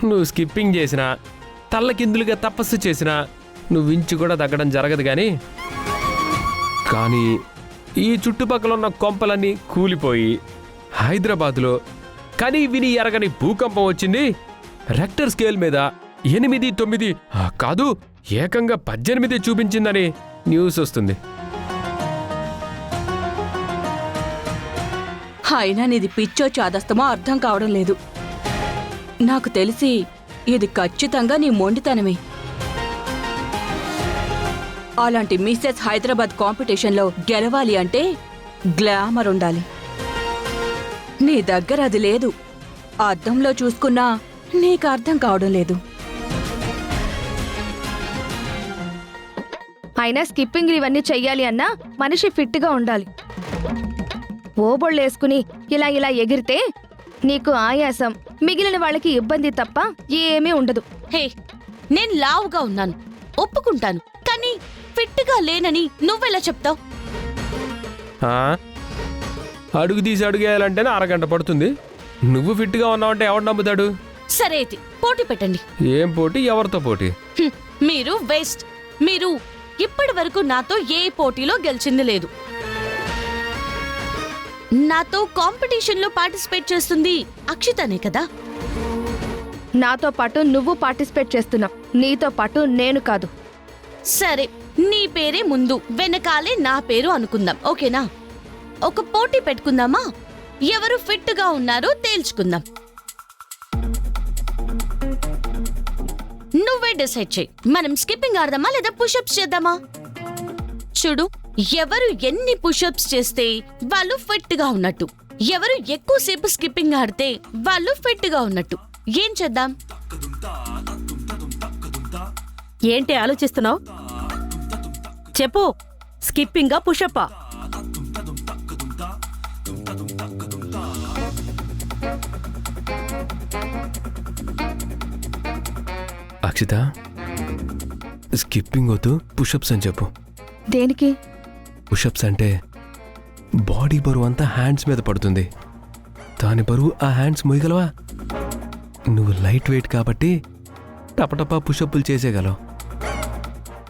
నువ్వు స్కిప్పింగ్ చేసినా తల్లకిందులుగా తపస్సు చేసినా నువ్వు ఇంచు కూడా తగ్గడం జరగదు. కానీ ఈ చుట్టుపక్కల ఉన్న కొంపలన్నీ కూలిపోయి హైదరాబాదులో కనీ విని ఎరగని భూకంపం వచ్చింది. రెక్టర్ స్కేల్ మీద 8, 9 కాదు ఏకంగా 18 చూపించిందని న్యూస్ వస్తుంది. అయినా నీది పిచ్చో చాదస్తమో అర్థం కావడం లేదు. నాకు తెలిసి ఇది ఖచ్చితంగా నీ మొండితనమే. అలాంటి మిసెస్ హైదరాబాద్ కాంపిటీషన్లో గెలవాలి అంటే గ్లామర్ ఉండాలి. నీ దగ్గర అది లేదు. అద్దంలో చూసుకున్నా నీకు అర్థం కావడం లేదు. అయినా స్కిప్పింగ్ ఇవన్నీ చెయ్యాలి అన్నా మనిషి ఫిట్గా ఉండాలి. ఓబొళ్ళేసుకుని ఇలా ఇలా ఎగిరితే నీకు ఆయాసం, మిగిలిన వాళ్ళకి ఇబ్బంది తప్ప ఏమీ ఉండదు. హే, నేను లావుగా ఉన్నాను ఒప్పుకుంటాను, కానీ ఫిట్గా లేనని నువ్వెలా చెప్తావు? అడుగు తీసి అడుగేయాలంటేనే అరగంట పడుతుంది. నువ్వు ఫిట్గా ఉన్నావంటే ఎవడు నమ్ముతాడు? సరే అయితే పోటీ పెట్టండి. ఏం పోటీ? ఎవరితో పోటీ? మీరు వేస్ట్. మీరు ఇప్పటి వరకు నాతో ఏ పోటీలో గెలిచింది లేదు. నాతో కాంపిటీషన్లో పార్టిసిపేట్ చేస్తుంది అక్షితనే కదా. నాతో పాటు నువ్వు పార్టిసిపేట్ చేస్తున్నావు, నీతో పాటు నేను కాదు. సరే, నీ పేరే ముందు వెనకాలే నా పేరు అనుకుందాం, ఓకేనా? ఒక పోటీ పెట్టుకుందామా? ఎవరు ఫిట్గా ఉన్నారో తేల్చుకుందాం. నువ్వే డిసైడ్ చేయి. మనం స్కిప్పింగ్ ఆడదామా లేదా పుషప్స్ చేద్దామా? చూడు, ఎవరు ఎన్ని పుషప్స్ చేస్తే వాళ్ళు ఫిట్ గా ఉన్నట్టు, ఎవరు ఎక్కువసేపు స్కిప్పింగ్ ఆడితే వాళ్ళు ఫిట్ గా ఉన్నట్టు. ఏం చేద్దాం? ఏంటి ఆలోచిస్తున్నావు? చెప్పు, స్కిప్పింగా పుషప్పా? అక్షిత, స్కిప్పింగ్ వద్దు, పుషప్స్ అని చెప్పు. దేనికి? పుషప్స్ అంటే బాడీ బరువు అంతా హ్యాండ్స్ మీద పడుతుంది. దాని బరువు ఆ హ్యాండ్స్ మొయ్యగలవా? నువ్వు లైట్ వెయిట్ కాబట్టి టపటపా పుషప్లు చేసేయగలవు.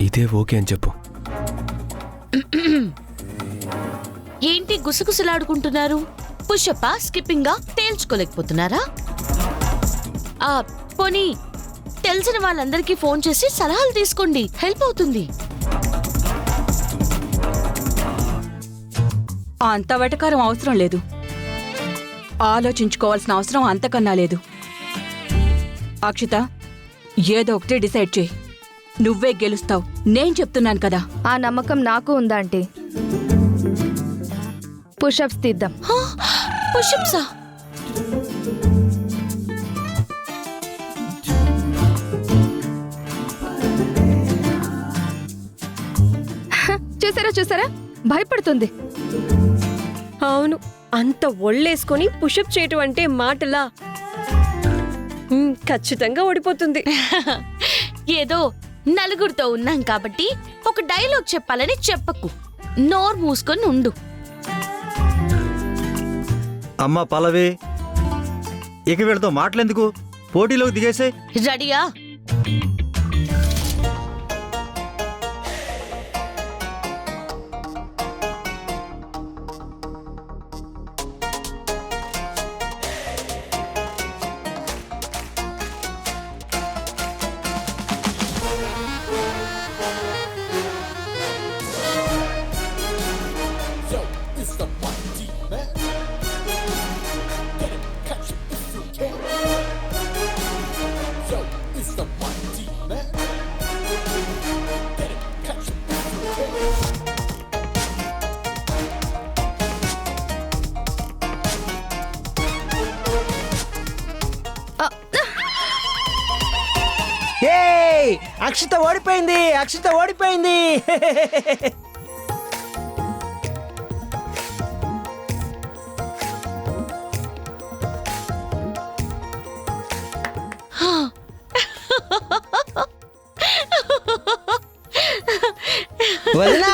ఇదే ఓకే అని చెప్పు. ఏంటి గుసగుసలాడుకుంటున్నారు? పుషప్పా స్కిప్పింగా తేల్చుకోలేకపోతున్నారా? పోనీ తెలిసిన వాళ్ళందరికీ ఫోన్ చేసి సలహాలు తీసుకోండి, హెల్ప్ అవుతుంది. అంత వెటకారం అవసరం లేదు. ఆలోచించుకోవాల్సిన అవసరం అంతకన్నా లేదు. అక్షిత, ఏదో ఒకటి డిసైడ్ చేయి. నువ్వే గెలుస్తావు, నేను చెప్తున్నాను కదా. ఆ నమ్మకం నాకు ఉందా ఆంటీ? పుషప్స్ తీద్దాం. పుషప్సా? చూసారా, భయపడుతుంది. అవును, అంత ఒళ్ళేసుకొని పుషప్ చేయటం అంటే మాటలా? ఖచ్చితంగా ఓడిపోతుంది. ఏదో నలుగురితో ఉన్నాం కాబట్టి ఒక డైలాగ్ చెప్పాలని చెప్పకు, నోరు మూసుకొని ఉండు. అమ్మా పల్లవి, ఇక వీళ్ళతో మాటలెందుకు, పోటీలోకి దిగేసే. రెడీయా? అక్షిత ఓడిపోయింది, అక్షిత ఓడిపోయింది. వదినా,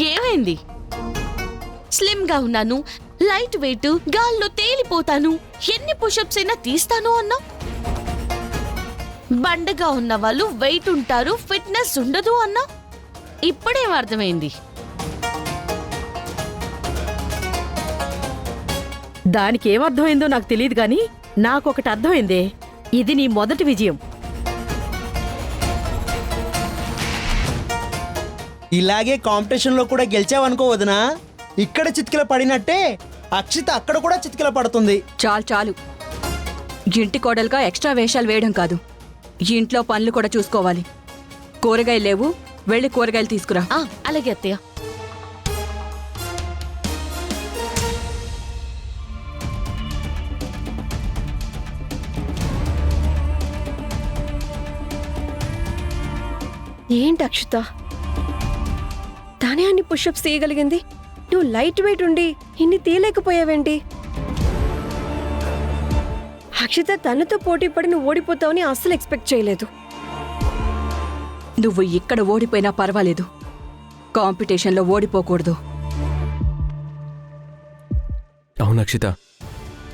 ఏమైంది? స్లిమ్ గా ఉన్నాను, లైట్ వెయిట్, గాల్లో తేలిపోతాను, ఎన్ని పుషప్స్ అయినా తీస్తాను అన్నా. బండగా ఉన్న వాళ్ళు వెయిట్ ఉంటారు, ఫిట్నెస్ ఉండదు అన్నా. ఇప్పుడేం అర్థమైంది? దానికి ఏమర్థమైందో నాకు తెలియదు గాని నాకొకటి అర్థమైందే. ఇది నీ మొదటి విజయం. ఇలాగే కాంపిటీషన్ లో కూడా గెలిచావనుకో వదినా, ఇక్కడ చితికిల పడినట్టే అక్షిత అక్కడ కూడా చితికిల పడుతుంది. చాలు చాలు. ఇంటి కోడలుగా ఎక్స్ట్రా వేషాలు వేయడం కాదు, ఇంట్లో పనులు కూడా చూసుకోవాలి. కూరగాయలు లేవు, వెళ్ళి కూరగాయలు తీసుకురా. అలాగే అత్తయ్య. ఏంటి అక్షిత, తనే అన్ని పుషప్స్ తీయగలిగింది, నువ్వు లైట్ వెయిట్ ఉండి ఇన్ని తీయలేకపోయావేంటి? అక్షిత తనతో పోటీ పడి నువ్వు ఓడిపోతావని అస్సలు ఎక్స్పెక్ట్ చేయలేదు. నువ్వు ఇక్కడ ఓడిపోయినా పర్వాలేదు, కాంపిటీషన్లో ఓడిపోకూడదు. అవును అక్షిత,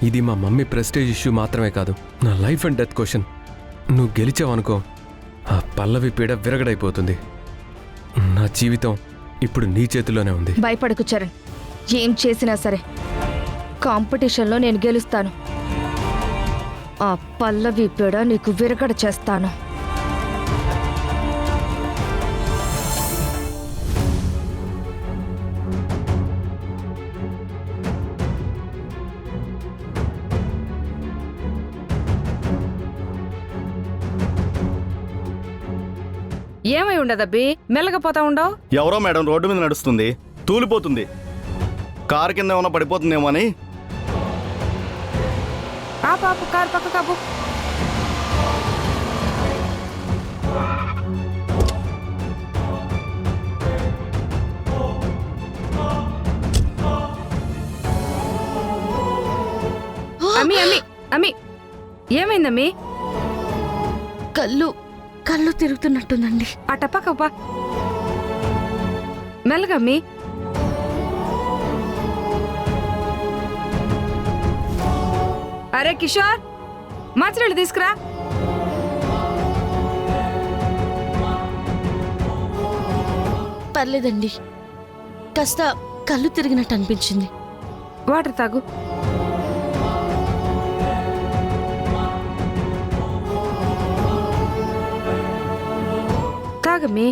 ఇది మా మమ్మీ ప్రెస్టేజ్ ఇష్యూ మాత్రమే కాదు, నా లైఫ్ అండ్ డెత్ క్వశ్చన్. నువ్వు గెలిచావనుకో, ఆ పల్లవి పీడ విరగడైపోతుంది. నా జీవితం ఇప్పుడు నీ చేతిలోనే ఉంది. భయపడకు చరణ్, ఏం చేసినా సరే కాంపిటీషన్లో నేను గెలుస్తాను. ఆ పల్లవి పీడ నీకు విరగడ చేస్తాను. ఏమై ఉండదబ్బి, మెల్లగా పోతా ఉండవు? ఎవరో మేడం రోడ్డు మీద నడుస్తుంది, తూలిపోతుంది. కారు కింద ఏమైనా పడిపోతుందేమో అని. పాపు కారు పక్క కాపు. అమ్మి అమ్మి అమ్మి, ఏమైందమ్మి? కళ్ళు తిరుగుతున్నట్టుందండి. అట్ట పక్కపా, మెల్లగా అమ్మి. అరే కిషోర్, మంచినీళ్ళు తీసుకురా. పర్లేదండి, కాస్త కళ్ళు తిరిగినట్టు అనిపించింది. వాటర్ తాగు. తాగమ్మి.